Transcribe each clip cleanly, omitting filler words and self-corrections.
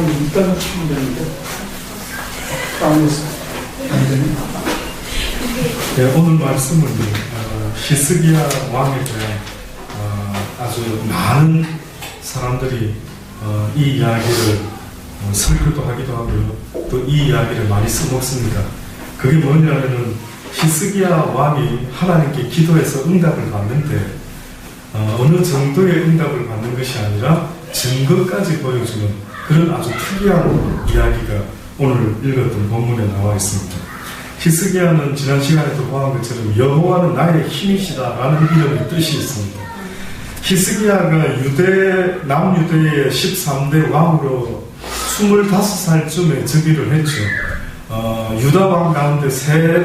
일단 치면 되는데 다운해서 안 되네. 네, 오늘 말씀은 히스기야 왕에 대한 아주 많은 사람들이 이 이야기를 설교도 하기도 하고요. 또 이 이야기를 많이 써먹습니다. 그게 뭐냐면은 히스기야 왕이 하나님께 기도해서 응답을 받는데 어느 정도의 응답을 받는 것이 아니라 증거까지 보여주는 그런 아주 특이한 이야기가 오늘 읽었던 본문에 나와 있습니다. 히스기야는 지난 시간에도 보한 것처럼 여호와는 나의 힘이시다라는 이름의 뜻이 있습니다. 히스기야가 남유대의 13대 왕으로 25살쯤에 즉위를 했죠. 유다 왕 가운데 세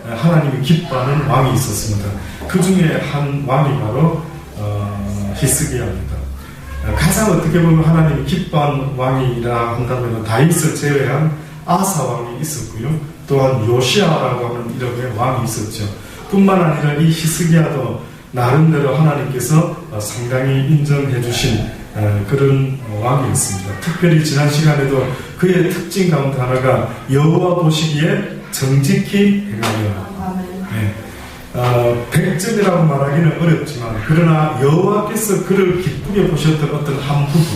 하나님이 기뻐하는 왕이 있었습니다. 그 중에 한 왕이 바로 히스기야입니다. 가장 어떻게 보면 하나님이 기뻐한 왕이라 한다면 다윗을 제외한 아사 왕이 있었고요. 또한 요시아라고 하는 이름의 왕이 있었죠. 뿐만 아니라 이 히스기야도 나름대로 하나님께서 상당히 인정해 주신 그런 왕이었습니다. 특별히 지난 시간에도 그의 특징 가운데 하나가 여호와 보시기에 정직히 행하며, 네. 100점이라고 말하기는 어렵지만 그러나 여호와께서 그를 기쁘게 보셨던 어떤 한 부분,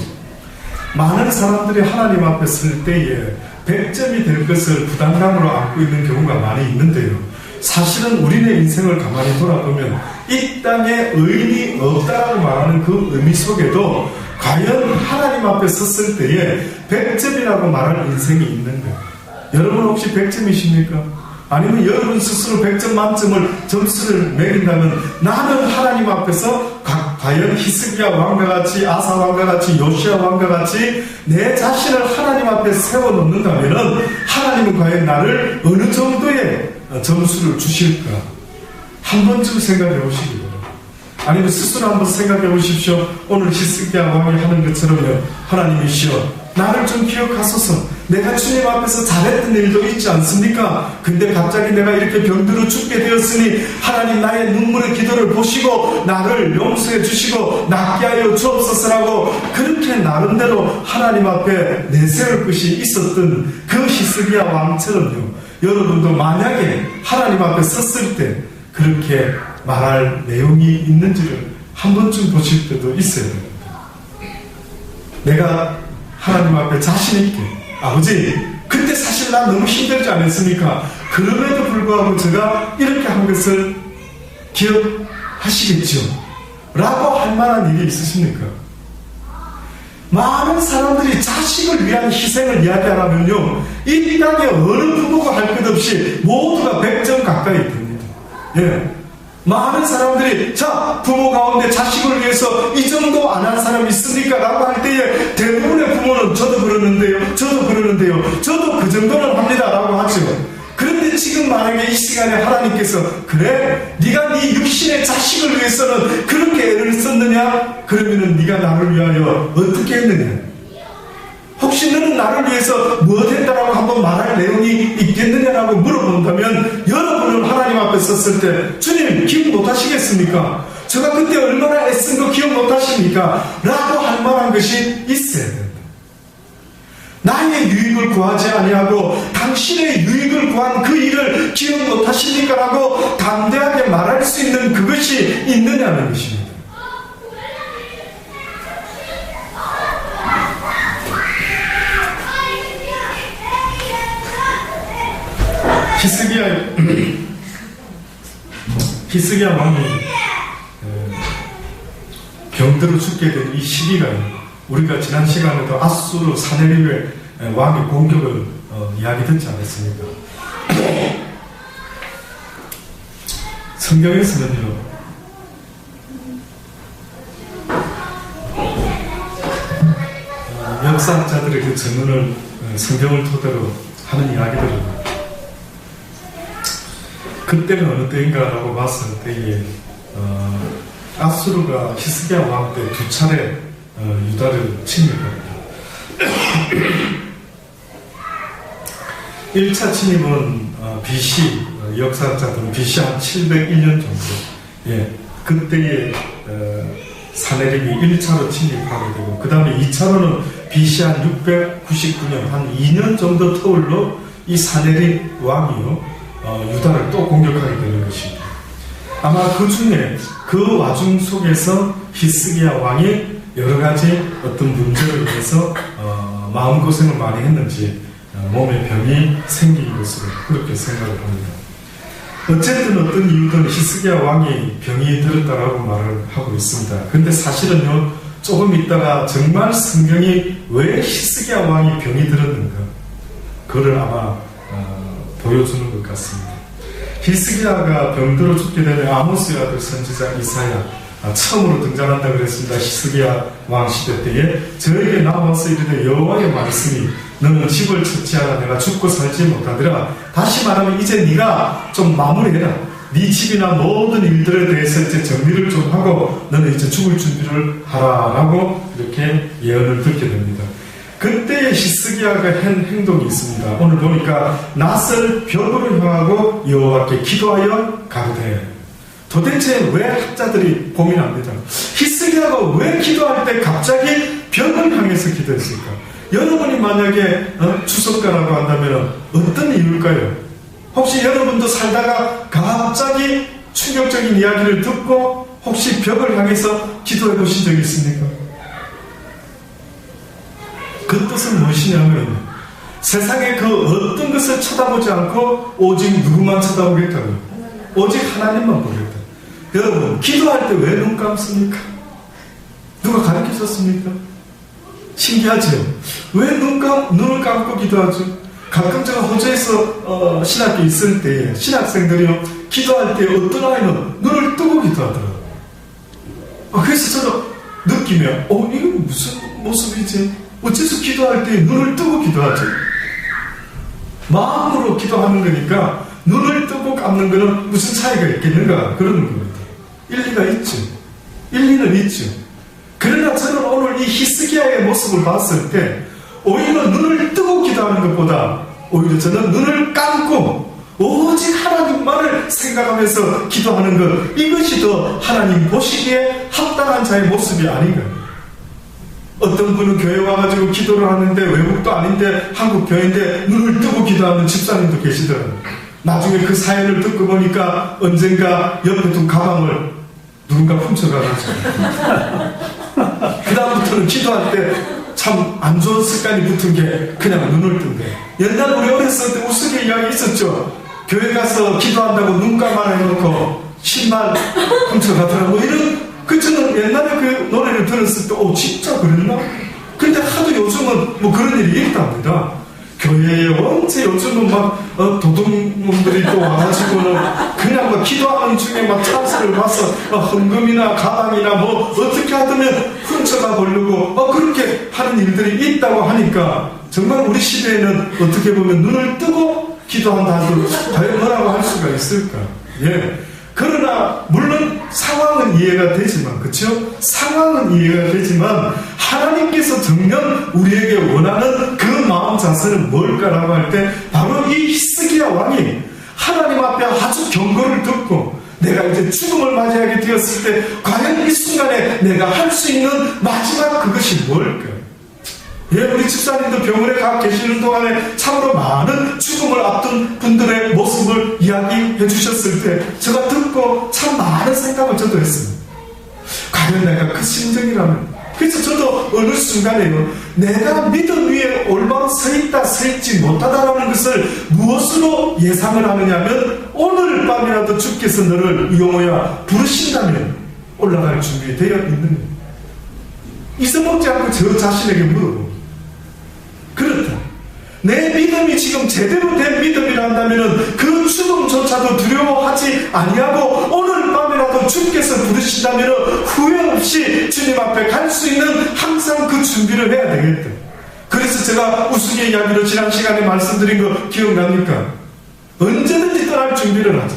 많은 사람들이 하나님 앞에 설 때에 100점이 될 것을 부담감으로 안고 있는 경우가 많이 있는데요. 사실은 우리의 인생을 가만히 돌아보면 이 땅에 의인이 없다라고 말하는 그 의미 속에도 과연 하나님 앞에 섰을 때에 100점이라고 말하는 인생이 있는 거예요. 여러분 혹시 100점이십니까? 아니면 여러분 스스로 100점 만점을 점수를 매긴다면 나는 하나님 앞에서 과연 히스기야 왕과 같이 아사 왕과 같이 요시야 왕과 같이 내 자신을 하나님 앞에 세워놓는다면 하나님은 과연 나를 어느 정도의 점수를 주실까? 한 번쯤 생각해 보시기 바랍니다. 아니면 스스로 한번 생각해 보십시오. 오늘 히스기야 왕이 하는 것처럼요. 하나님이시여 나를 좀 기억하소서. 내가 주님 앞에서 잘했던 일도 있지 않습니까? 근데 갑자기 내가 이렇게 병들어 죽게 되었으니 하나님 나의 눈물의 기도를 보시고 나를 용서해 주시고 낫게 하여 주옵소서라고 그렇게 나름대로 하나님 앞에 내세울 것이 있었던 그 히스기야 왕처럼요. 여러분도 만약에 하나님 앞에 섰을 때 그렇게 말할 내용이 있는지를 한 번쯤 보실 때도 있어야 됩니다. 내가 하나님 앞에 자신 있게 아버지 그때 사실 난 너무 힘들지 않았습니까? 그럼에도 불구하고 제가 이렇게 한 것을 기억하시겠죠? 라고 할 만한 일이 있으십니까? 많은 사람들이 자식을 위한 희생을 이야기하라면요 이 땅에 어느 부모가 할 것 없이 모두가 100점 가까이 됩니다. 예. 많은 사람들이 자 부모 가운데 자식을 위해서 이 정도 안 한 사람이 있습니까? 라고 할 때에 대부분의 부모는 저도 그러는데요 저도 그 정도는 합니다 라고 하죠. 그런데 지금 만약에 이 시간에 하나님께서 그래 네가 네 육신의 자식을 위해서는 그렇게 애를 썼느냐? 그러면은 네가 나를 위하여 어떻게 했느냐? 혹시 너는 나를 위해서 무엇 했다라고 한번 말할 내용이 있겠느냐라고 물어본다면 여러분은 하나님 앞에 섰을 때 주님 기억 못하시겠습니까? 제가 그때 얼마나 애쓴 거 기억 못하십니까? 라고 할 만한 것이 있어야 된다. 나의 유익을 구하지 아니하고 당신의 유익을 구한 그 일을 기억 못하십니까? 라고 담대하게 말할 수 있는 그것이 있느냐는 것입니다. 히스기야 왕이 병들어 죽게 된 이 시기가 우리가 지난 시간에도 아수르 사네립의 왕의 공격을 이야기 듣지 않았습니까? 성경에서는요 역사학자들의 그 증언을 성경을 토대로 하는 이야기들을 그때는 어느 때인가라고 봤을 때에 아수르가 히스기야 왕 때 2차례 유다를 침입합니다. 1차 침입은 BC 역사학자들은 BC 한 701년 정도 그때에 사내림이 1차로 침입하게 되고 그 다음에 2차로는 BC 한 699년 한 2년 정도 터울로 이 사내림 왕이요 유다를 또 공격하게 되는 것입니다. 아마 그 중에 그 와중 속에서 히스기야 왕이 여러 가지 어떤 문제로 인해서 마음고생을 많이 했는지 몸에 병이 생긴 것으로 그렇게 생각을 합니다. 어쨌든 어떤 이유든 히스기야 왕이 병이 들었다라고 말을 하고 있습니다. 근데 사실은요, 조금 있다가 정말 성경이 왜 히스기야 왕이 병이 들었는가, 그걸 아마 보여주는 것 같습니다. 히스기야가 병들어 죽게 되면 아모스의 아들 선지자 이사야 처음으로 등장한다 그랬습니다. 히스기야 왕 시대 때에 저에게 나와서 이르되 여호와의 말씀이 너는 집을 처치하라 내가 죽고 살지 못하더라. 다시 말하면 이제 네가 좀 마무리해라. 네 집이나 모든 일들에 대해서 이제 정리를 좀 하고 너는 이제 죽을 준비를 하라라고 이렇게 예언을 듣게 됩니다. 그때 히스기야가 한 행동이 있습니다. 오늘 보니까 낯을 벽으로 향하고 여호와께 기도하여 가로되. 도대체 왜 학자들이 고민합니다. 히스기야가 왜 기도할 때 갑자기 벽을 향해서 기도했을까? 여러분이 만약에 추석가라고 한다면 어떤 이유일까요? 혹시 여러분도 살다가 갑자기 충격적인 이야기를 듣고 혹시 벽을 향해서 기도해 보신 적이 있습니까? 그 뜻은 무엇이냐면 세상에 그 어떤 것을 쳐다보지 않고 오직 누구만 쳐다보겠다고요. 오직 하나님만 보겠다. 여러분, 기도할 때 왜 눈 감습니까? 누가 가르쳐줬습니까? 신기하죠? 왜 눈을 감고 기도하죠? 가끔 제가 호주에서 신학교 있을 때 신학생들이요, 기도할 때 어떤 아이는 눈을 뜨고 기도하더라고요. 그래서 저도 느끼며 이건 무슨 모습이지? 어째서 기도할 때 눈을 뜨고 기도하지? 마음으로 기도하는 거니까 눈을 뜨고 감는 거는 무슨 차이가 있겠는가 그러는 겁니다. 일리가 있죠. 일리는 있죠. 그러나 저는 오늘 이 히스기야의 모습을 봤을 때 오히려 눈을 뜨고 기도하는 것보다 오히려 저는 눈을 감고 오직 하나님만을 생각하면서 기도하는 것, 이것이 더 하나님 보시기에 합당한 자의 모습이 아닌가. 어떤 분은 교회 와가지고 기도를 하는데 외국도 아닌데 한국 교회인데 눈을 뜨고 기도하는 집사님도 계시더라고요. 나중에 그 사연을 듣고 보니까 언젠가 옆에 둔 가방을 누군가 훔쳐가가지고 그 다음부터는 기도할 때 참 안 좋은 습관이 붙은 게 그냥 눈을 뜬대. 옛날 우리 어렸을 때 우스개 이야기 있었죠. 교회 가서 기도한다고 눈 감아 해놓고 신발 훔쳐가더라고. 이런 저는 옛날에 그 노래를 들었을 때 진짜 그랬나? 근데 하도 요즘은 뭐 그런 일이 있답니다. 교회에 원체 요즘은 막 도둑놈들이 또 와가지고는 그냥 막 기도하는 중에 막 찬스를 봐서 헌금이나 가방이나 뭐 어떻게 하든 훔쳐가 보려고 그렇게 하는 일들이 있다고 하니까 정말 우리 시대에는 어떻게 보면 눈을 뜨고 기도한다 하도 과연 뭐라고 할 수가 있을까? 예. 그러나 물론 상황은 이해가 되지만, 그렇죠? 상황은 이해가 되지만 하나님께서 정녕 우리에게 원하는 그 마음 자세는 뭘까라고 할 때 바로 이 히스기야 왕이 하나님 앞에 아주 경고를 듣고 내가 이제 죽음을 맞이하게 되었을 때 과연 이 순간에 내가 할 수 있는 마지막 그것이 뭘까? 예, 우리 집사님도 병원에 가 계시는 동안에 참으로 많은 죽음을 앞둔 분들의 모습을 이야기해 주셨을 때 제가 듣고 참 많은 생각을 저도 했습니다. 과연 내가 그 심정이라면, 그래서 저도 어느 순간에요, 내가 믿음 위에 올바로 서있다 서있지 못하다라는 것을 무엇으로 예상을 하느냐면 오늘 밤이라도 주께서 너를 여호야 부르신다면 올라갈 준비 되어 있는 거예요. 잊어먹지 않고 저 자신에게 물어보고, 그렇다. 내 믿음이 지금 제대로 된 믿음이라 한다면 그 죽음조차도 두려워하지 아니하고 오늘 밤이라도 주께서 부르신다면 후회 없이 주님 앞에 갈 수 있는 항상 그 준비를 해야 되겠다. 그래서 제가 우스개 이야기로 지난 시간에 말씀드린 거 기억납니까? 언제든지 떠날 준비를 하죠.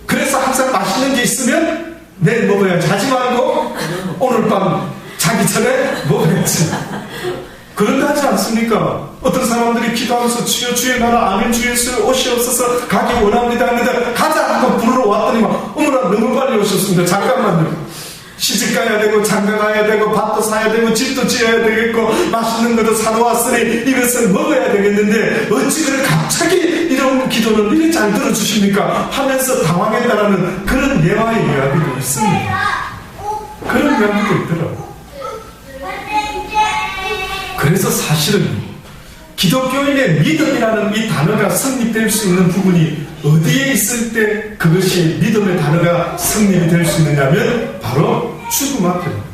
그래서 항상 맛있는 게 있으면 내일 먹어야지 하지 말고 오늘 밤 자기 전에 먹어야지. 그런다 하지 않습니까? 어떤 사람들이 기도하면서 주여 주의 나라 아멘 주 예수의 옷이 없어서 가기 원합니다 했는데 가자 하고 부르러 왔더니 어머나 너무 빨리 오셨습니다. 잠깐만요. 시집 가야 되고 장가 가야 되고 밭도 사야 되고 집도 지어야 되겠고 맛있는 것도 사놓았으니 이것을 먹어야 되겠는데 어찌 그래 갑자기 이런 기도는 이렇게 잘 들어주십니까? 하면서 당황했다라는 그런 예화의 이야기도 있습니다. 그런 이야기도 있더라고요. 그래서 사실은 기독교인의 믿음이라는 이 단어가 성립될 수 있는 부분이 어디에 있을 때 그것이 믿음의 단어가 성립이 될 수 있느냐면 바로 죽음 앞에입니다.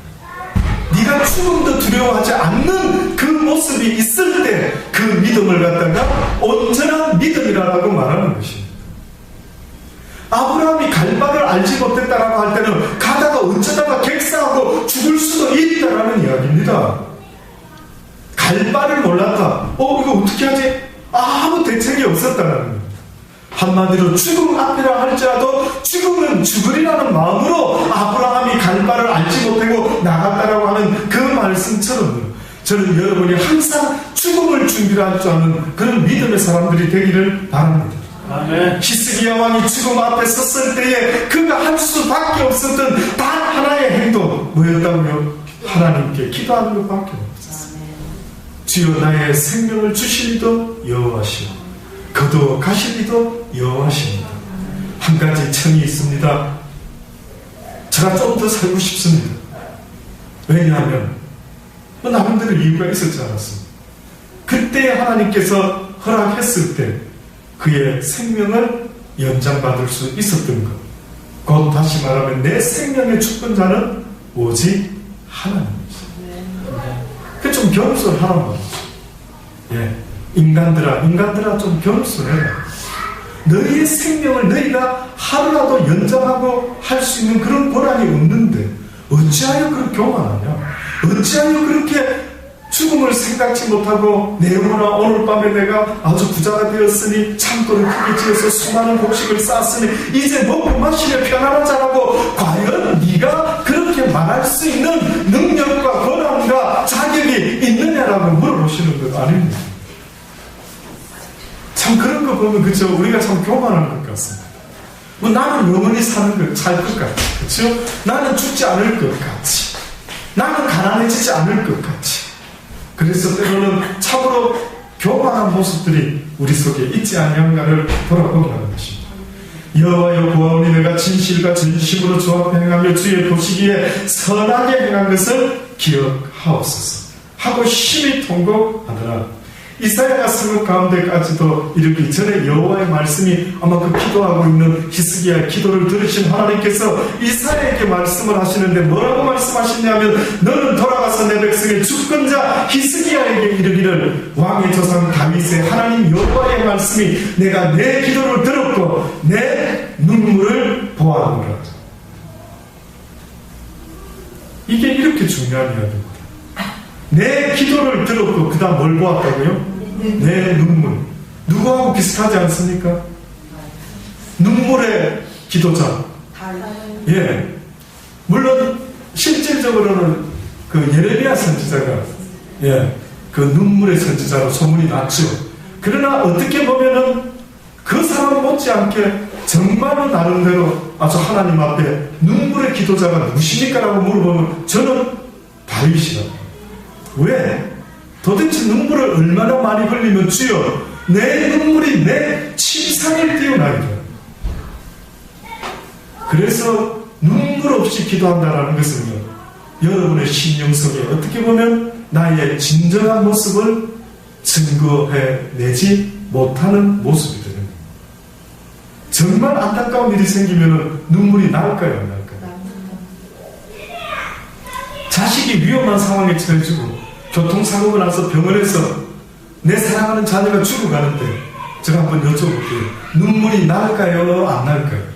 네가 죽음도 두려워하지 않는 그 모습이 있을 때 그 믿음을 갖다가 온전한 믿음이라고 말하는 것입니다. 아브라함이 갈바를 알지 못했다라고 할 때는 가다가 어쩌다가 객사하고 죽을 수도 있다라는 이야기입니다. 갈바를 몰랐다. 이거 어떻게 하지? 아무 대책이 없었다라는 겁니다. 한마디로 죽음 앞이라 할지라도 죽음은 죽으리라는 마음으로 아브라함이 갈바를 알지 못하고 나갔다라고 하는 그 말씀처럼 저는 여러분이 항상 죽음을 준비할 줄 아는 그런 믿음의 사람들이 되기를 바랍니다. 아멘. 히스기야 왕이 죽음 앞에 섰을 때에 그가 할 수밖에 없었던 단 하나의 행동 뭐였다고요? 하나님께 기도하는 것밖에 없었어요. 주여 나의 생명을 주시리도 여호와시오 거두어 가시리도 여호와십니다. 한 가지 청이 있습니다. 제가 좀 더 살고 싶습니다. 왜냐하면 나름대로 이유가 있었지 않았습니다. 그때 하나님께서 허락했을 때 그의 생명을 연장받을 수 있었던 것. 곧 다시 말하면 내 생명의 주권자는 오직 하나님이십니다. 그 좀 겸손하란 말이죠. 예. 인간들아 좀 겸손해라. 너희의 생명을 너희가 하루라도 연장하고 할 수 있는 그런 권한이 없는데 어찌하여 그렇게 교만하냐? 어찌하여 그렇게 죽음을 생각지 못하고 내 영혼아 오늘 밤에 내가 아주 부자가 되었으니 창고를 크게 지어서 수많은 곡식을 쌓았으니 이제 먹고 마시며 편안하자라고 과연 네가 그렇게 말할 수 있는 능력과 권한과 자격이 있느냐라고 물어보시는 것 아닙니다. 참 그런 거 보면 그죠? 우리가 참 교만한 것 같습니다. 나는 영원히 사는 것, 살 것 같아. 그렇죠? 나는 죽지 않을 것 같이. 나는 가난해지지 않을 것 같이. 그래서 때로는 참으로 교만한 모습들이 우리 속에 있지 아니한가를 돌아보게 하는 것입니다. 여호와여 보아오니 내가 진실과 전심으로 주 앞에 행하며 주의 보시기에 선하게 행한 것을 기억하옵소서 하고 심히 통곡하더라. 이사야가 성읍 가운데까지도 이르기 전에 여호와의 말씀이 아마 그 기도하고 있는 히스기야의 기도를 들으신 하나님께서 이사야에게 말씀을 하시는데 뭐라고 말씀하시냐면 너는 돌아가서 내 백성의 주권자 히스기야에게 이르기를 왕의 조상 다윗의 하나님 여호와의 말씀이 내가 내 기도를 들었고 내 눈물을 보아하노라. 이게 이렇게 중요한 이야기입니다. 내 기도를 들었고 그 다음 뭘 보았다고요? 내 눈물. 누구하고 비슷하지 않습니까? 눈물의 기도자. 예. 물론 실질적으로는 그 예레미야 선지자가 그 눈물의 선지자로 소문이 났죠. 그러나 어떻게 보면은 그 사람 못지않게 정말로 나름대로 아주 하나님 앞에 눈물의 기도자가 누구십니까? 라고 물어보면 저는 다윗이라고. 왜? 도대체 눈물을 얼마나 많이 흘리면 주여 내 눈물이 내 침상을 띄우나이다. 그래서 눈물 없이 기도한다는 것은요 여러분의 심령 속에 어떻게 보면 나의 진정한 모습을 증거해내지 못하는 모습이 되는 거예요. 정말 안타까운 일이 생기면 눈물이 날까요 안 날까요? 자식이 위험한 상황에 처해지고 교통사고가 나서 병원에서 내 사랑하는 자녀가 죽어가는데 제가 한번 여쭤볼게요. 눈물이 날까요? 안 날까요?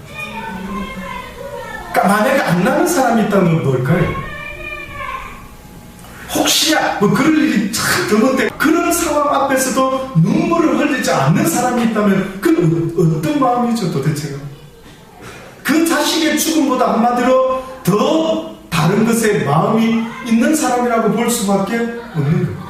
그러니까 만약에 안 나는 사람이 있다면 뭘까요? 혹시야 뭐 그럴 일이 참 드문데 그런 상황 앞에서도 눈물을 흘리지 않는 사람이 있다면 그건 어떤 마음이죠 도대체가? 그 자식의 죽음보다 한마디로 더 다른 것에 마음이 있는 사람이라고 볼 수밖에 없는 거예요.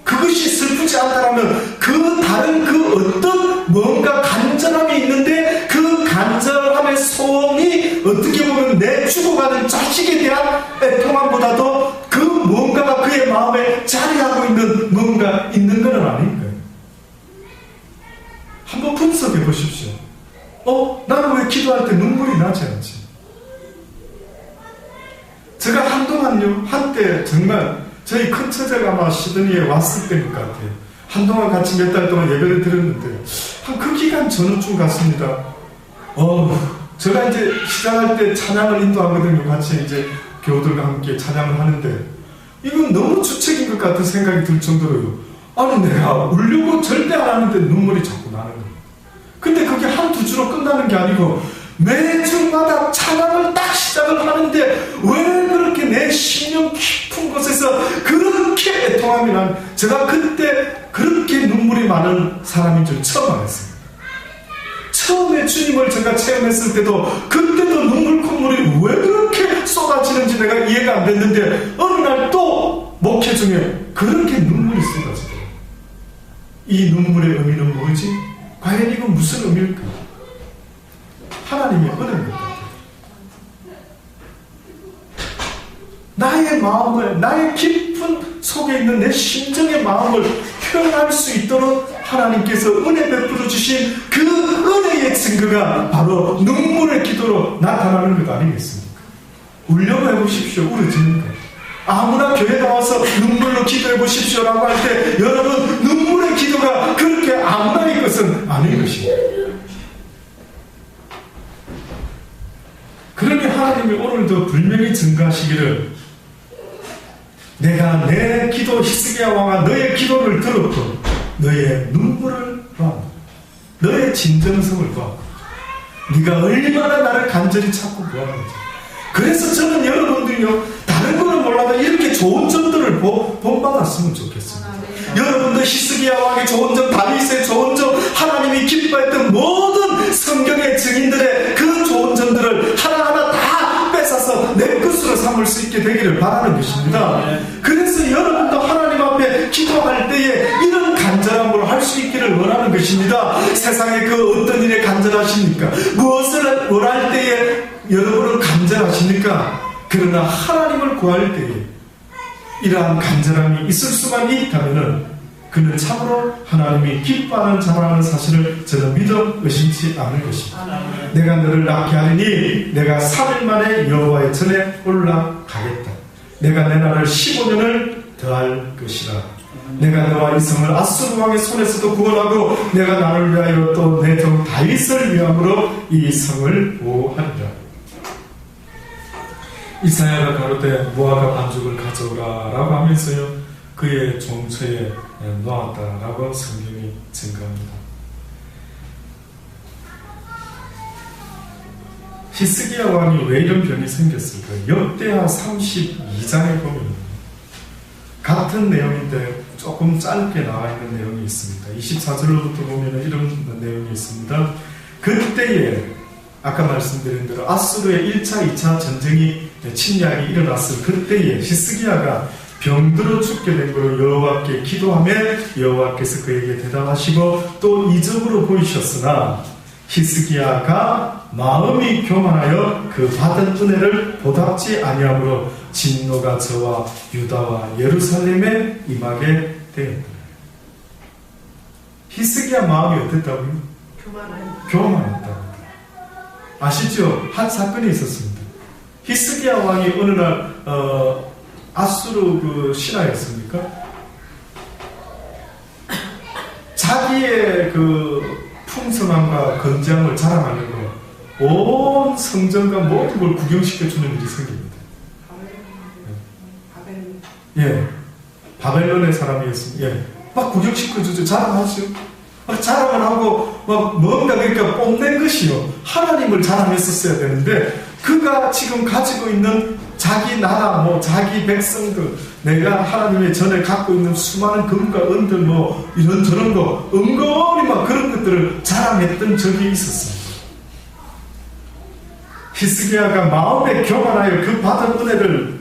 그것이 슬프지 않다라면 그 다른 그 어떤 뭔가 간절함이 있는데 그 간절함의 소원이 어떻게 보면 내 죽음 죽어가는 자식에 대한 애통함보다도 그 뭔가가 그의 마음에 자리하고 있는 뭔가 있는 건 아닌가요? 한번 분석해 보십시오. 나는 왜 기도할 때 눈물이 나지 않지? 제가 한때 정말 저희 큰 처제가 아마 시드니에 왔을 때인 것 같아요. 한동안 같이 몇 달 동안 예배를 드렸는데 그 기간 전후쯤 갔습니다. 제가 이제 시작할 때 찬양을 인도하거든요. 같이 이제 교우들과 함께 찬양을 하는데 이건 너무 주책인 것 같은 생각이 들 정도로요. 아니 내가 울려고 절대 안 하는데 눈물이 자꾸 나는 거예요. 근데 그게 한두 주로 끝나는 게 아니고 매주마다 찬양을 딱 시작을 하는데 왜 그렇게 내 심령 깊은 곳에서 그렇게 애통함이 난 제가 그때 그렇게 눈물이 많은 사람인 줄 처음 알았어요. 처음에 주님을 제가 체험했을 때도 그때도 눈물 콧물이 왜 그렇게 쏟아지는지 내가 이해가 안 됐는데 어느 날 또 목회 중에 그렇게 눈물이 쏟아지더라고요. 이 눈물의 의미는 뭐지? 과연 이건 무슨 의미일까? 하나님의 은혜인 것 같아요. 나의 마음을, 나의 깊은 속에 있는 내 심정의 마음을 표현할 수 있도록 하나님께서 은혜 베풀어 주신 그 은혜의 증거가 바로 눈물의 기도로 나타나는 것 아니겠습니까? 울려고 해보십시오. 울어지는 거예요. 아무나 교회 나와서 눈물로 기도해 보십시오라고 할 때 여러분 눈물의 기도가 그렇게 아무나의 것은 아닌 것입니다. 그러니 하나님이 오늘도 분명히 증가하시기를 내가 내 기도 히스기야 왕아 너의 기도를 들었고 너의 눈물을 보았다. 너의 진정성을 보았다. 네가 얼마나 나를 간절히 찾고 구하는지. 그래서 저는 여러분들이요 다른 거는 몰라도 이렇게 좋은 점들을 본받았으면 좋겠습니다. 여러분들 히스기야 왕의 좋은 점, 다윗의 좋은 점, 하나님이 기뻐했던 모든 성경의 증인들의 그 좋은 점들을 하나하나 다 뺏어서 내 것으로 삼을 수 있게 되기를 바라는 것입니다. 그래서 여러분도 하나님 앞에 기도할 때에 이런 간절함으로 할 수 있기를 원하는 것입니다. 세상에 그 어떤 일에 간절하십니까? 무엇을 원할 때에 여러분은 간절하십니까? 그러나 하나님을 구할 때에 이러한 간절함이 있을 수만 있다면 그는 참으로 하나님이 기뻐하는 자라는 사실을 저는 믿어 의심치 않을 것입니다. 내가 너를 낳게 하리니 내가 3일 만에 여호와의 전에 올라가겠다. 내가 내 날을 15년을 더할 것이라. 내가 너와 이 성을 아수르 왕의 손에서도 구원하고 내가 나를 위하여 또 내 종 다윗을 위함으로 이 성을 보호하리라. 이사야가 가로되 무화과 반죽을 가져오라 라고 하면서요 그의 종처에 놓았다 라고 성경이 증거합니다. 히스기야 왕이 왜 이런 병이 생겼을까? 역대하 32장에 보면 같은 내용인데 조금 짧게 나와 있는 내용이 있습니다. 24절로부터 보면 이런 내용이 있습니다. 그때에 아까 말씀드린 대로 아수르의 1차, 2차 전쟁이 침략이 일어났을 그때에 히스기야가 병들어 죽게 된 거로 여호와께 기도하며 여호와께서 그에게 대답하시고 또 이적으로 보이셨으나 히스기야가 마음이 교만하여 그 받은 은혜를 보답지 아니하므로 진노가 저와 유다와 예루살렘에 임하게 되었다. 히스기야 마음이 어땠다고요? 교만했다. 아시죠? 한 사건이 있었습니다. 히스기야 왕이 어느 날 아수르 그 신하였습니까? 자기의 그 풍성함과 건장을 자랑하려고 온 성전과 모든 걸 구경시켜주는 일이 생깁니다. 예, 바벨론의 사람이었습니다. 예, 막 구경시켜주죠. 자랑하죠. 막 자랑을 하고 막 뭔가 그러니까 뽐낸 것이요 하나님을 자랑했었어야 되는데 그가 지금 가지고 있는 자기 나라 뭐 자기 백성들 내가 하나님의 전에 갖고 있는 수많은 금과 은들 뭐 이런저런 거 은근히 막 그런 것들을 자랑했던 적이 있었습니다. 히스기야가 마음에 교만하여 그 받은 은혜를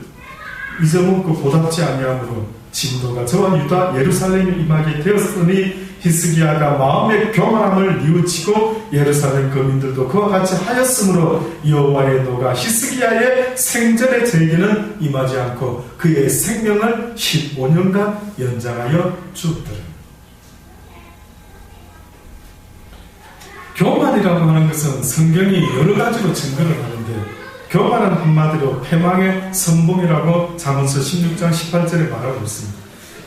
잊어먹고 보답지 아니함으로 진노가 저와 유다 예루살렘에 임하게 되었으니 히스기야가 마음의 교만함을 뉘우치고 예루살렘 거민들도 그와 같이 하였으므로 여호와의 노가 히스기야의 생전의 제게는 임하지 않고 그의 생명을 15년간 연장하여 주었더라. 교만이라고 하는 것은 성경이 여러 가지로 증거를 하는데, 교만은 한마디로 패망의 선봉이라고 잠언서 16장 18절에 말하고 있습니다.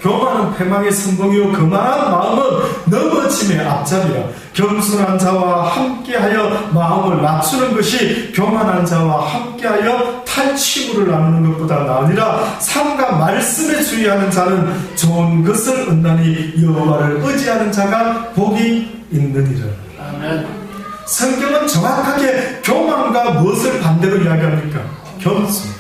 교만은 패망의 선봉이요 거만한 마음은 넘어짐의 앞잡이라. 겸손한 자와 함께하여 마음을 낮추는 것이 교만한 자와 함께하여 탈취물을 나누는 것보다 나으니라. 삶과 말씀에 주의하는 자는 좋은 것을 얻나니 여호와를 의지하는 자가 복이 있느니라. 아멘. 성경은 정확하게 교만과 무엇을 반대로 이야기합니까? 겸손.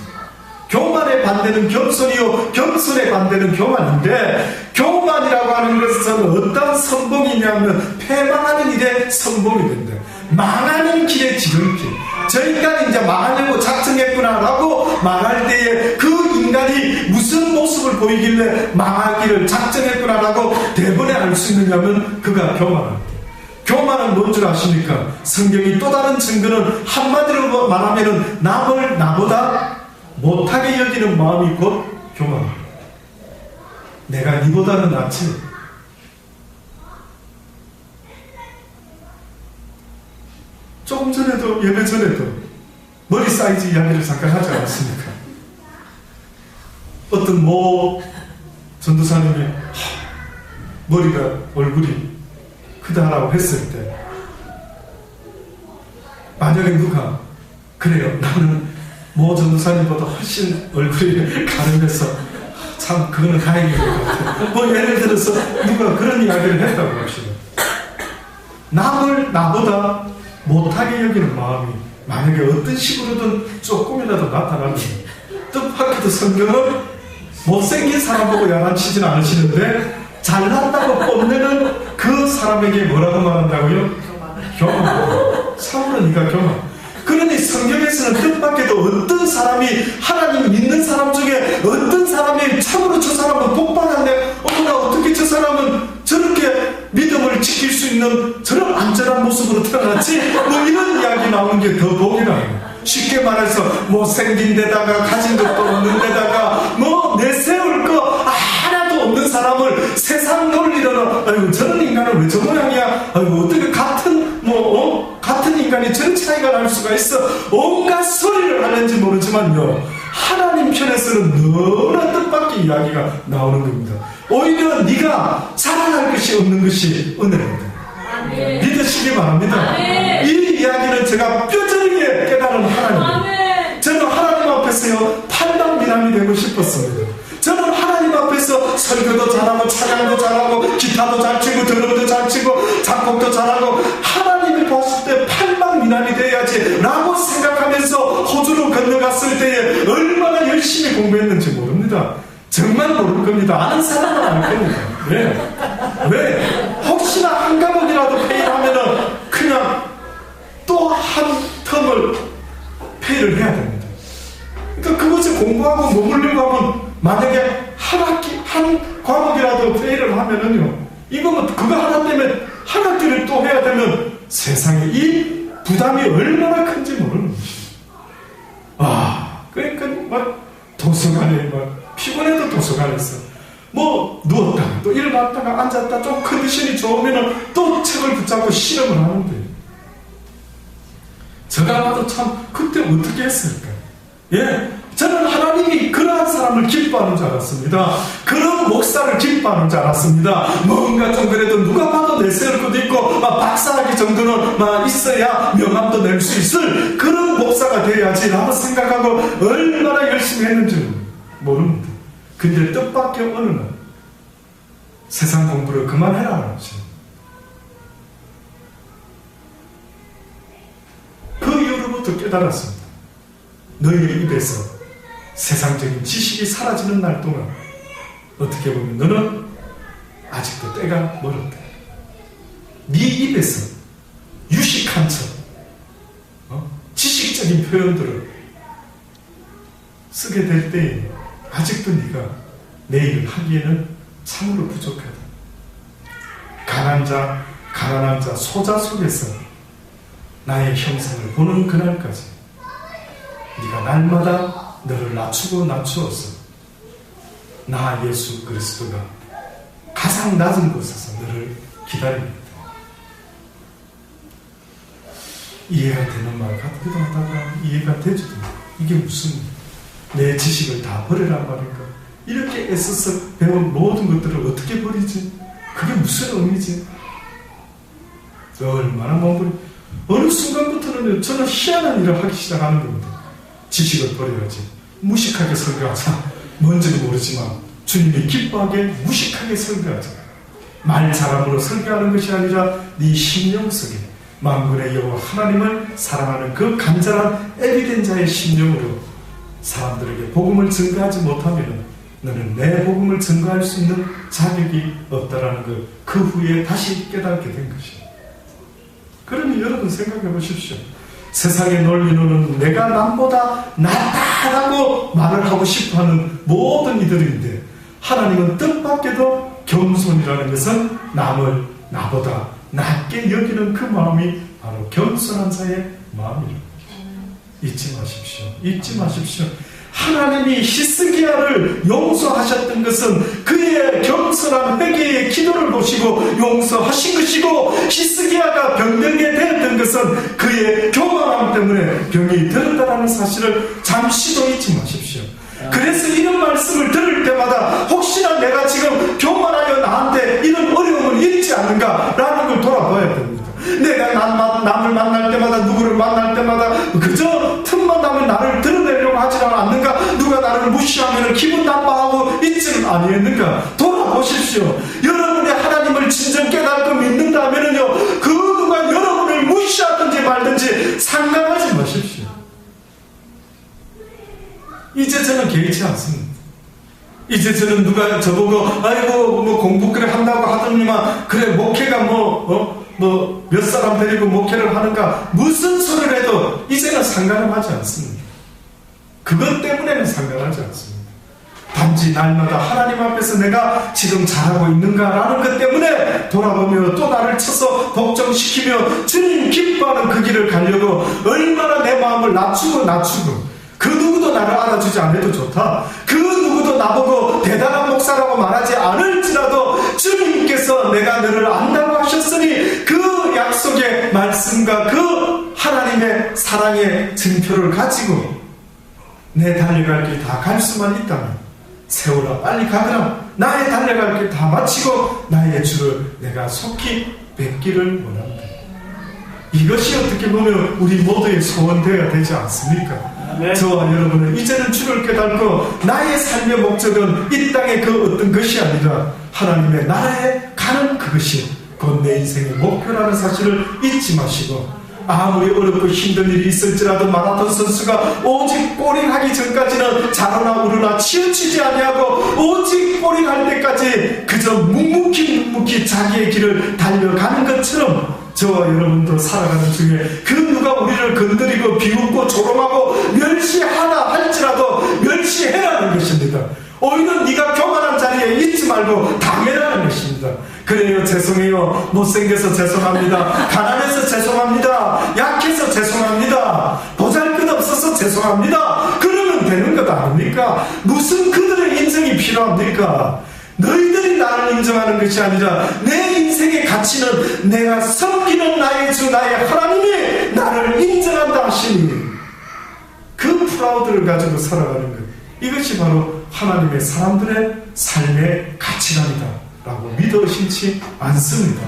교만의 반대는 겸손이요 겸손의 반대는 교만인데, 교만이라고 하는 것은 어떤 선봉이냐면 패망하는 일에 선봉이 된다. 망하는 길에 지름길. 저 인간이 이제 망하려고 작정했구나라고 말할 때에 그 인간이 무슨 모습을 보이길래 망하기를 작정했구나라고 대번에 알 수 있느냐면 그가 교만합니다. 교만은 뭔 줄 아십니까? 성경이 또 다른 증거는 한마디로 말하면 남을 나보다 못하게 여기는 마음이 곧 교만입니다. 내가 니보다는 낫지. 조금 전에도, 예배 전에도 머리 사이즈 이야기를 잠깐 하지 않았습니까? 어떤 전도사님이 머리가, 얼굴이 크다라고 했을 때, 만약에 누가 그래요, 나는 전도사님보다 훨씬 얼굴이 가름해서 참 그거는 다행인 것 같아요. 예를 들어서 누가 그런 이야기를 했다고 합시다. 남을 나보다 못하게 여기는 마음이 만약에 어떤 식으로든 조금이라도 나타나면, 뜻밖에도 성경은 못생긴 사람 보고 야단치지는 않으시는데 잘났다고 뽐내는 그 사람에게 뭐라고 말한다고요? 교만. 참으로 네가 교만. 그러니 성경에서는 뜻밖에도 어떤 사람이, 하나님 믿는 사람 중에 어떤 사람이 참으로 저 사람은 복받았네, 나 어떻게 저 사람은 저렇게 믿음을 지킬 수 있는 저런 안전한 모습으로 태어났지? 이런 이야기 나오는 게 더 복이라요. 쉽게 말해서 못생긴 데다가 가진 것도 없는 데다가 내세울 거 하나도 없는 사람을 세상 논리로는 아이고 저런 인간은 왜 저 모양이야, 아이고 어떻게 같은 인간이 저런 차이가 날 수가 있어, 온갖 소리를 하는지 모르지만요, 하나님 편에서는 너무나 뜻밖의 이야기가 나오는 겁니다. 오히려 네가 자랑할 것이 없는 것이 은혜입니다. 믿으시기 바랍니다. 이 이야기는 제가 뼈저리게 깨달은 하나님. 저는 하나님 앞에서요 팔방미남이 되고 싶었습니다. 저는 하나님 앞에서 설교도 잘하고 찬양도 잘하고 기타도 잘 치고 드럼도 잘 치고 작곡도 잘하고 하나님이 봤을 때 팔방미남이 돼야지 라고 생각하면서 호주로 건너갔을 때에 얼마나 열심히 공부했는지 모릅니다. 정말 모를 겁니다. 아는 사람은 알 겁니다. 왜? 혹시나 한 과목이라도 페일하면은 그냥 또 한 텀을 페일을 해야 됩니다. 그러니까 그것을 공부하고 머물려고 하면 만약에 한 과목이라도 페일을 하면은요, 그거 하나 때문에 한 학기를 또 해야 되면 세상에 이 부담이 얼마나 큰지 모르는 것이죠. 그러니까 도서관에 피곤해도 도서관에서 누웠다 또 일어났다가 앉았다 좀 컨디션이 좋으면 또 책을 붙잡고 실험을 하는데, 제가 봐도 참 그때 어떻게 했을까? 저는 하나님이 그러한 사람을 기뻐하는 줄 알았습니다. 그런 목사를 기뻐하는 줄 알았습니다. 뭔가 좀 그래도 누가 봐도 내세울 것도 있고 박사학위 정도는 있어야 명함도 낼 수 있을 그런 목사가 돼야지 라고 생각하고 얼마나 열심히 했는지 모릅니다. 근데 뜻밖의 어느 날 세상 공부를 그만해라 하지. 그 이후로부터 깨달았습니다. 너희의 입에서 세상적인 지식이 사라지는 날 동안 어떻게 보면 너는 아직도 때가 멀었다. 네 입에서 유식한 척 지식적인 표현들을 쓰게 될 때에 아직도 네가 내 일을 하기에는 참으로 부족하다. 가난한 자, 소자 속에서 나의 형상을 보는 그날까지 네가 날마다 너를 낮추어서 나 예수 그리스도가 가장 낮은 곳에서 너를 기다립니다. 이해가 되는 말 같기도 하다가 이해가 되지도 않아. 이게 무슨 내 지식을 다 버리란 말인가? 이렇게 애써서 배운 모든 것들을 어떻게 버리지? 그게 무슨 의미지? 얼마나 몸부림. 어느 순간부터는 저는 희한한 일을 하기 시작하는 겁니다. 지식을 버려야지. 무식하게 설교하자. 뭔지는 모르지만 주님이 기뻐하게 무식하게 설교하자. 말 잘함으로 설교하는 것이 아니라 네 심령 속에 만군의 여호와 하나님을 사랑하는 그 간절한 에비덴자의 심령으로 사람들에게 복음을 증거하지 못하면 너는 내 복음을 증거할 수 있는 자격이 없다라는 것, 그 후에 다시 깨닫게 된 것이에요. 그러니 여러분 생각해 보십시오. 세상의 논리로는 내가 남보다 낫다라고 말을 하고 싶어하는 모든 이들인데 하나님은 뜻밖에도 겸손이라는 것은 남을 나보다 낮게 여기는 그 마음이 바로 겸손한 자의 마음이라는 것입니다. 잊지 마십시오. 하나님이 히스기야를 용서하셨던 것은 그의 겸손한 회개의 기도를 보시고 용서하신 것이고, 히스기야가 병들게 되었던 것은 그의 교만함 때문에 병이 들었다는 사실을 잠시도 잊지 마십시오. 그래서 이런 말씀을 들을 때마다 혹시나 내가 지금 교만하여 나한테 이런 어려움을 있지 않은가라는 걸 돌아봐야 됩니다. 내가 남을 만날 때마다, 누구를 만날 때마다 그저 틈만 나면 나를 드러내려고 하지 않는가? 누가 나를 무시하면 기분 나빠하고 있지는 아니했는가? 돌아보십시오. 여러분의 하나님을 진정 깨닫고 믿는다면요, 그 누가 여러분을 무시하든지 말든지 상관하지 마십시오. 이제 저는 개의치 않습니다. 이제 저는 누가 저보고 아이고 뭐 공부 그래 한다고 하더니만 그래 목회가 몇 사람 데리고 목회를 하는가 무슨 소리를 해도 이제는 상관을 하지 않습니다. 그것 때문에는 상관하지 않습니다. 단지 날마다 하나님 앞에서 내가 지금 잘하고 있는가라는 것 때문에 돌아보며 또 나를 쳐서 복종시키며 주님 기뻐하는 그 길을 가려고 얼마나 내 마음을 낮추고 그 누구도 나를 알아주지 않아도 좋다. 그 누구도 나보고 대단한 목사라고 말하지 않을지라도 주님께서 내가 너를 안다고 하셨으니 그 약속의 말씀과 그 하나님의 사랑의 증표를 가지고 내 달려갈 길 다 갈 수만 있다면 세월아 빨리 가거라. 나의 달려갈 길 다 마치고 나의 주를 내가 속히 뵙기를 원합니다. 이것이 어떻게 보면 우리 모두의 소원되어야 되지 않습니까? 네. 저와 여러분은 이제는 주를 깨닫고 나의 삶의 목적은 이 땅의 그 어떤 것이 아니라 하나님의 나라에 가는 그것이 곧 내 인생의 목표라는 사실을 잊지 마시고, 아무리 어렵고 힘든 일이 있을지라도 마라톤 선수가 오직 볼링하기 전까지는 자로나 우르나 치우치지 아니하고 오직 볼링할 때까지 그저 묵묵히 자기의 길을 달려가는 것처럼 저와 여러분도 살아가는 중에 그 누가 우리를 건드리고 비웃고 조롱하고 멸시하나 할지라도 멸시해라는 것입니다. 오히려 네가 교만한 자리에 있지 말고 당해라는 것입니다. 그래요, 죄송해요, 못생겨서 죄송합니다, 가난해서 죄송합니다, 약해서 죄송합니다, 보잘것없어서 죄송합니다, 그러면 되는 것 아닙니까? 무슨 그들의 인정이 필요합니까? 너희들이 나를 인정하는 것이 아니라 내 인생의 가치는 내가 섬기는 나의 주 나의 하나님이 나를 인정한다 하시니 그 프라우드를 가지고 살아가는 것, 이것이 바로 하나님의 사람들의 삶의 가치관이다 라고 믿어 의심치 않습니다.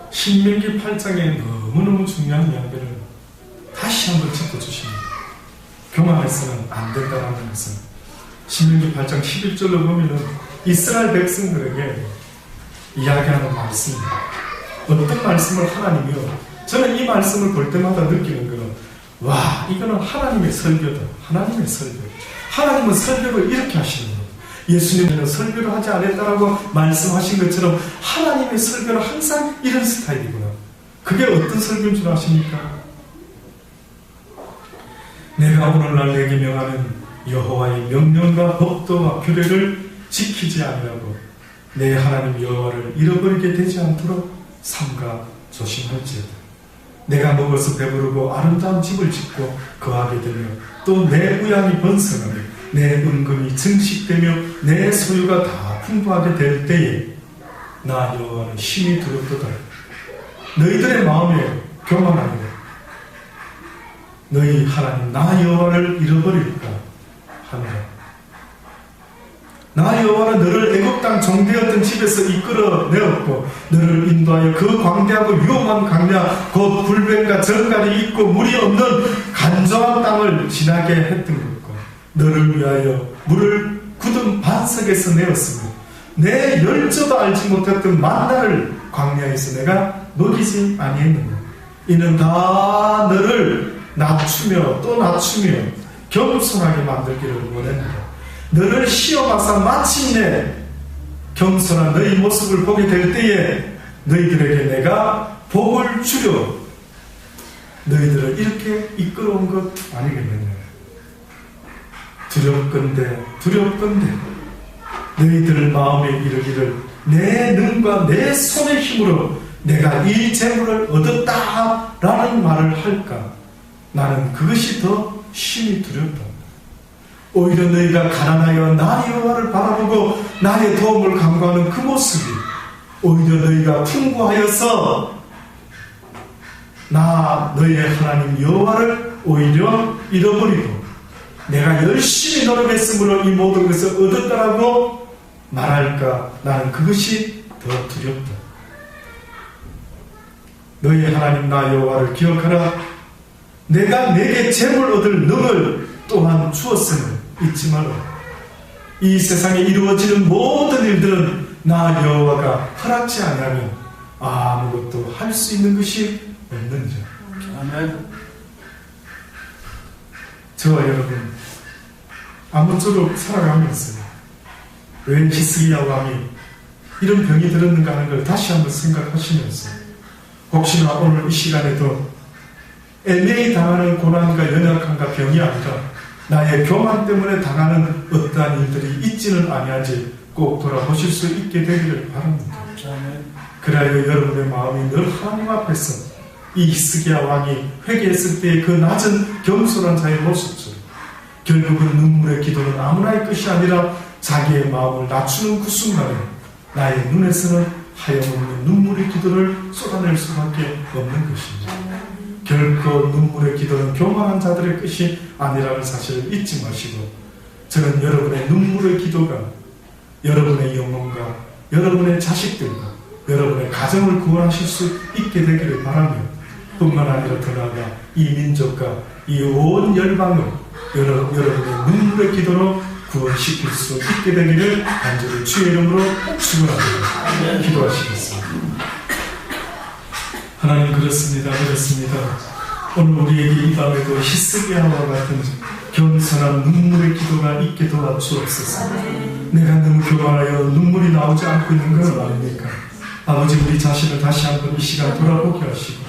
신명기 8장에 너무너무 중요한 이야기를 다시 한번 짚어주십니다. 교만해서는 안 된다는 것은 신명기 8장 11절로 보면 이스라엘 백성들에게 이야기하는 말씀입니다. 어떤 말씀을 하나님이요, 저는 이 말씀을 볼 때마다 느끼는 것은 와, 이거는 하나님의 설교다. 하나님의 설교. 하나님은 설교를 이렇게 하시는 거예요. 예수님은 설교를 하지 않았다라고 말씀하신 것처럼 하나님의 설교는 항상 이런 스타일이구나. 그게 어떤 설교인 줄 아십니까? 내가 오늘날 내게 명하는 여호와의 명령과 법도와 규례를 지키지 아니하고 내 하나님 여호와를 잃어버리게 되지 않도록 삼가 조심할지어다. 내가 먹어서 배부르고 아름다운 집을 짓고 거하게 되며 또 내 우양이 번성하며 내 은금이 증식되며 내 소유가 다 풍부하게 될 때에 나 여호와는 심히 두렵도다. 너희들의 마음에 교만하니라. 너희 하나님 나 여호와를 잃어버릴까 하느라. 나 여호와는 너를 애굽 땅 종되었던 집에서 이끌어내었고 너를 인도하여 그 광대하고 위험한 강야 곧 불뱀과 정갈이 있고 물이 없는 간조한 땅을 지나게 했던 것과 너를 위하여 물을 굳은 반석에서 내었으며 내 열조도 알지 못했던 만나를 광야에서 내가 먹이지 아니했느냐. 이는 다 너를 낮추며 또 낮추며 겸손하게 만들기를 원했느냐. 너를 시험하사 마침내 겸손한 너희 모습을 보게 될 때에 너희들에게 내가 복을 주려 너희들을 이렇게 이끌어온 것 아니겠느냐. 두렵건대 너희들 마음에 이르기를 내 능과 내 손의 힘으로 내가 이 재물을 얻었다라는 말을 할까. 나는 그것이 더 심히 두렵다. 오히려 너희가 가난하여 나 여호와를 바라보고 나의 도움을 간구하는 그 모습이 오히려 너희가 풍부하여서 나 너희의 하나님 여호와를 오히려 잃어버리고 내가 열심히 노력했으므로 이 모든 것을 얻었다라고 말할까. 나는 그것이 더 두렵다. 너희 하나님 나 여호와를 기억하라. 내가 내게 재물 얻을 능을 또한 주었음을 잊지 마라. 이 세상에 이루어지는 모든 일들은 나 여호와가 허락지 아니하면 아무것도 할 수 있는 것이 없는 자. 아멘. 저와 여러분 아무쪼록 살아가면서 왜 히스기야 왕이 이런 병이 들었는가 하는 걸 다시 한번 생각하시면서 혹시나 오늘 이 시간에도 애매히 당하는 고난과 연약함과 병이 아니라 나의 교만 때문에 당하는 어떠한 일들이 있지는 아니하지 꼭 돌아보실 수 있게 되기를 바랍니다. 그래야 여러분의 마음이 늘 하나님 앞에서 이 히스기야 왕이 회개했을 때의 그 낮은 겸손한 자의 모습처럼 결국은 눈물의 기도는 아무나의 것이 아니라 자기의 마음을 낮추는 그 순간에 나의 눈에서는 하염없는 눈물의 기도를 쏟아낼 수밖에 없는 것입니다. 결코 눈물의 기도는 교만한 자들의 것이 아니라는 사실을 잊지 마시고 저는 여러분의 눈물의 기도가 여러분의 영혼과 여러분의 자식들과 여러분의 가정을 구원하실 수 있게 되기를 바라며 뿐만 아니라 더 나아가 이 민족과 이 온 열방을 여러분의 눈물의 기도로 구원시킬 수 있게 되기를 간절히 주의 이름으로 축원합니다. 기도하시겠습니다. 하나님 그렇습니다. 오늘 우리에게 이 밤에도 히스기야와 같은 겸손한 눈물의 기도가 있게 도와주옵소서. 내가 너무 교만하여 눈물이 나오지 않고 있는 건 아닙니까? 아버지 우리 자신을 다시 한번 이 시간 돌아보게 하시고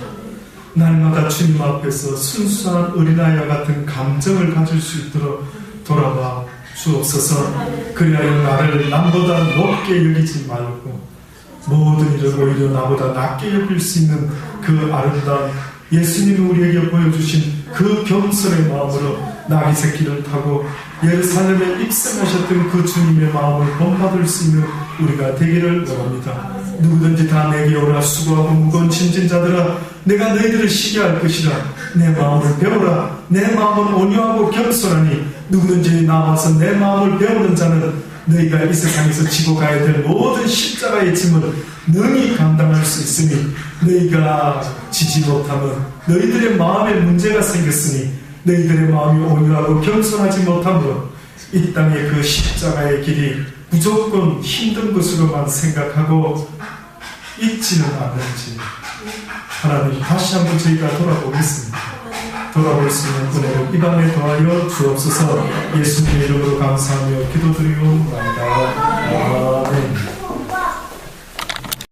날마다 주님 앞에서 순수한 어린아이와 같은 감정을 가질 수 있도록 돌아봐 주옵소서. 그리하여 나를 남보다 높게 여기지 말고 모든 일을 오히려 나보다 낮게 여길 수 있는 그 아름다운 예수님이 우리에게 보여주신 그 겸손의 마음으로 나귀 새끼를 타고 예루살렘에 입성하셨던 그 주님의 마음을 본받을 수 있는 우리가 되기를 원합니다. 누구든지 다 내게 오라 수고하고 무거운 짐진 자들아 내가 너희들을 쉬게 할 것이라. 내 마음을 배우라. 내 마음은 온유하고 겸손하니 누구든지 나와서 내 마음을 배우는 자는 너희가 이 세상에서 지고 가야 될 모든 십자가의 짐을 능히 감당할 수 있으니 너희가 지지 못하면 너희들의 마음에 문제가 생겼으니 너희들의 마음이 온유하고 겸손하지 못하므로 이 땅의 그 십자가의 길이 무조건 힘든 것으로만 생각하고 있지는 않은지 하나님 다시 한번 저희가 돌아보겠습니다. 돌아볼 수 있는 은혜를 이 밤에 더하여 주옵소서. 예수님의 이름으로 감사하며 기도드리옵나이다. 아멘.